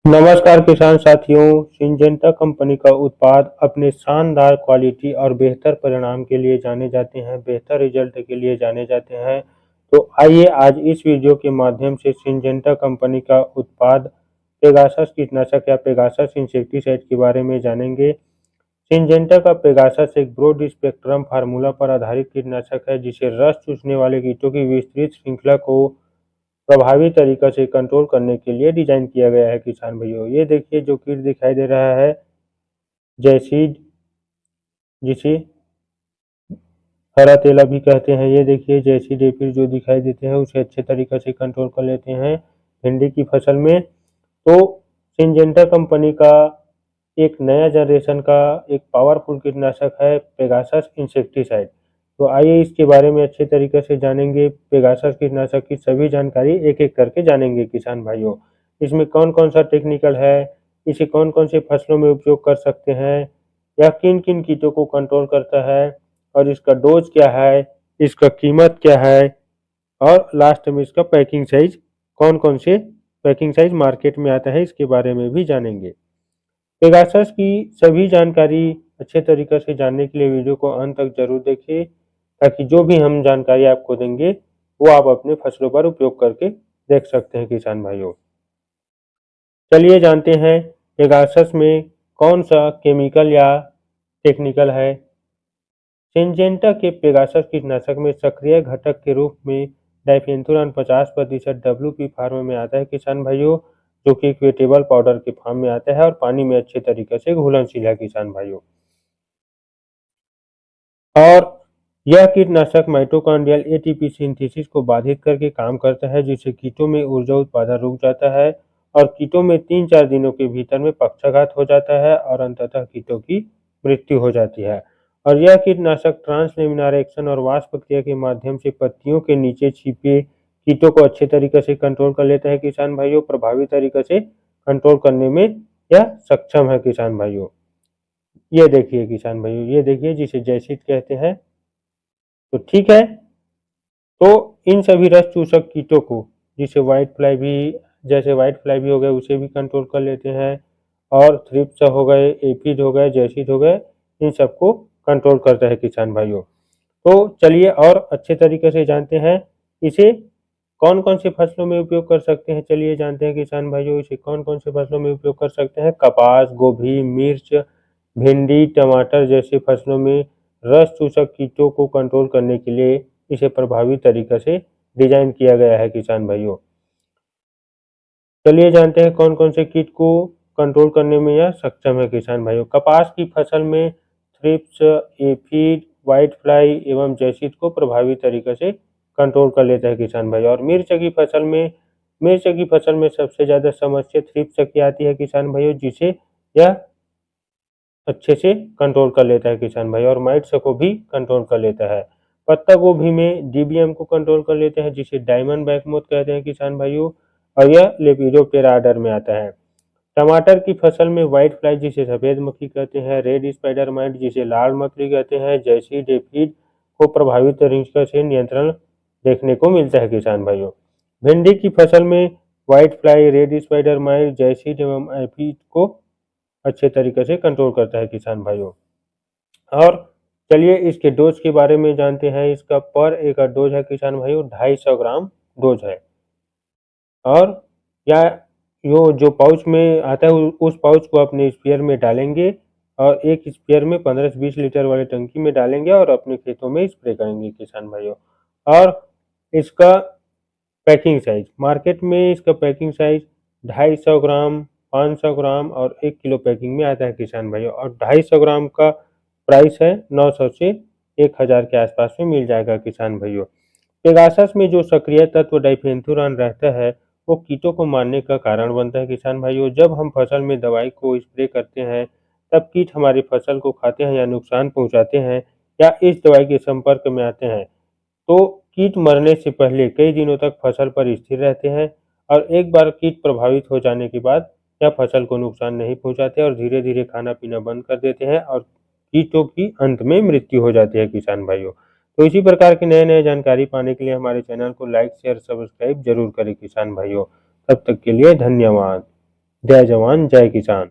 नमस्कार किसान साथियों, सिंजेंटा कंपनी का उत्पाद अपने शानदार क्वालिटी और बेहतर परिणाम के लिए जाने जाते हैं, बेहतर रिजल्ट के लिए जाने जाते हैं। तो आइए आज इस वीडियो के माध्यम से सिंजेंटा कंपनी का उत्पाद पेगासस कीटनाशक या पेगासस इंसेक्टिसाइड के बारे में जानेंगे। सिंजेंटा का पेगासस एक ब्रॉड स्पेक्ट्रम फार्मूला पर आधारित कीटनाशक है, जिसे रस चूसने वाले कीटों की विस्तृत श्रृंखला को प्रभावी तरीका से कंट्रोल करने के लिए डिजाइन किया गया है। किसान भाइयों, ये देखिए जो कीट दिखाई दे रहा है जैसीड, जिसे हरा तेला भी कहते हैं। ये देखिए जैसीड एफिड जो दिखाई देते हैं उसे अच्छे तरीके से कंट्रोल कर लेते हैं भिंडी की फसल में। तो सिंजेंटा कंपनी का एक नया जनरेशन का एक पावरफुल कीटनाशक है पेगासस इंसेक्टिसाइड। तो आइए इसके बारे में अच्छे तरीके से जानेंगे। पेगासस कीटनाशक की सभी जानकारी एक एक करके जानेंगे किसान भाइयों। इसमें कौन कौन सा टेक्निकल है, इसे कौन कौन से फसलों में उपयोग कर सकते हैं, या किन किन कीटों को कंट्रोल करता है, और इसका डोज क्या है, इसका कीमत क्या है, और लास्ट में इसका पैकिंग साइज, कौन कौन से पैकिंग साइज मार्केट में आता है, इसके बारे में भी जानेंगे। पेगासस की सभी जानकारी अच्छे तरीके से जानने के लिए वीडियो को अंत तक जरूर देखिए, ताकि जो भी हम जानकारी आपको देंगे वो आप अपने फसलों पर उपयोग करके देख सकते हैं किसान भाइयों। चलिए जानते हैं पेगासस में कौन सा केमिकल या टेक्निकल है। सिंजेंटा के पेगासस कीटनाशक में सक्रिय घटक के रूप में डाइफेंथुरान 50% WP फार्म में आता है किसान भाइयों, जो कि एक वेटेबल पाउडर के फॉर्म में आता है और पानी में अच्छे तरीके से घुलनशील है किसान भाइयों। और यह कीटनाशक माइटोकॉन्ड्रियल एटीपी सिंथेसिस को बाधित करके काम करता है, जिससे कीटों में ऊर्जा उत्पादन रुक जाता है और कीटों में 3-4 दिनों के भीतर में पक्षाघात हो जाता है और अंततः कीटों की मृत्यु हो जाती है। और यह कीटनाशक ट्रांसलेमिनार एक्शन और वाष्प प्रक्रिया के माध्यम से पत्तियों के नीचे छिपे कीटों को अच्छे तरीके से कंट्रोल कर लेता है किसान भाइयों। प्रभावी तरीके से कंट्रोल करने में यह सक्षम है किसान भाइयों। ये देखिए किसान भाइयों, ये देखिए जिसे जैसिड कहते हैं। तो ठीक है, तो इन सभी रस चूसक कीटों को, जिसे व्हाइट फ्लाई भी, जैसे व्हाइट फ्लाई भी हो गए, उसे भी कंट्रोल कर लेते हैं, और थ्रिप्स हो गए, एफिड हो गए, जैसिड हो गए, इन सबको कंट्रोल करता है किसान भाइयों। तो चलिए और अच्छे तरीके से जानते हैं इसे कौन कौन से फसलों में उपयोग कर सकते हैं। चलिए जानते हैं किसान भाइयों, इसे कौन कौन से फसलों में उपयोग कर सकते हैं। कपास, गोभी, मिर्च, भिंडी, टमाटर जैसे फसलों में रस चूसक कीटों को कंट्रोल करने के लिए इसे प्रभावी तरीके से डिजाइन किया गया है किसान भाइयों। चलिए जानते हैं कौन कौन से कीट को कंट्रोल करने में यह सक्षम है किसान भाइयों। कपास की फसल में थ्रिप्स, एफिड, व्हाइट फ्लाई एवं जैसिड को प्रभावी तरीके से कंट्रोल कर लेता है किसान भाई। और मिर्च की फसल में सबसे ज्यादा समस्या थ्रिप्स की आती है किसान भाइयों, जिसे यह अच्छे से कंट्रोल कर लेता है किसान भाई, और माइट्स को भी कंट्रोल कर लेता है। पत्ता गोभी में डीबीएम को कंट्रोल कर लेते हैं, जिसे डायमंड बैकमोथ कहते हैं किसान भाइयों, और यह लेपिडोप्टेरा आर्डर में आता है। टमाटर की फसल में व्हाइट फ्लाई जिसे सफेद मक्खी कहते हैं, रेड स्पाइडर माइट जिसे लाल मकड़ी कहते हैं, जैसिड एफिड को प्रभावी तरीके से नियंत्रण देखने को मिलता है किसान भाइयों। भिंडी की फसल में white fly, red spider mite, jassid एवं एफिड को अच्छे तरीके से कंट्रोल करता है किसान भाइयों। और चलिए इसके डोज के बारे में जानते हैं। इसका पर एकड़ डोज है किसान भाइयों 250 ग्राम डोज है। और या जो पाउच में आता है उस पाउच को अपने स्पेयर में डालेंगे, और एक स्पेयर में 15 से 20 लीटर वाले टंकी में डालेंगे और अपने खेतों में स्प्रे करेंगे किसान भाइयों। और इसका पैकिंग साइज, मार्केट में इसका पैकिंग साइज 250 ग्राम, 500 ग्राम और 1 किलो पैकिंग में आता है किसान भाइयों। और 250 ग्राम का प्राइस है 900 से 1000 के आसपास में मिल जाएगा किसान भाइयों। पेगासस में जो सक्रिय तत्व डाइफेंथुरान रहता है वो कीटों को मारने का कारण बनता है किसान भाइयों। जब हम फसल में दवाई को स्प्रे करते हैं तब कीट हमारी फसल को खाते हैं या नुकसान पहुंचाते हैं, या इस दवाई के संपर्क में आते हैं, तो कीट मरने से पहले कई दिनों तक फसल पर स्थिर रहते हैं, और एक बार कीट प्रभावित हो जाने के बाद यह फसल को नुकसान नहीं पहुंचाते और धीरे धीरे खाना पीना बंद कर देते हैं, और कीटों की अंत में मृत्यु हो जाती है किसान भाइयों। तो इसी प्रकार की नए नए जानकारी पाने के लिए हमारे चैनल को लाइक, शेयर, सब्सक्राइब जरूर करें किसान भाइयों। तब तक के लिए धन्यवाद। जय जवान जय किसान।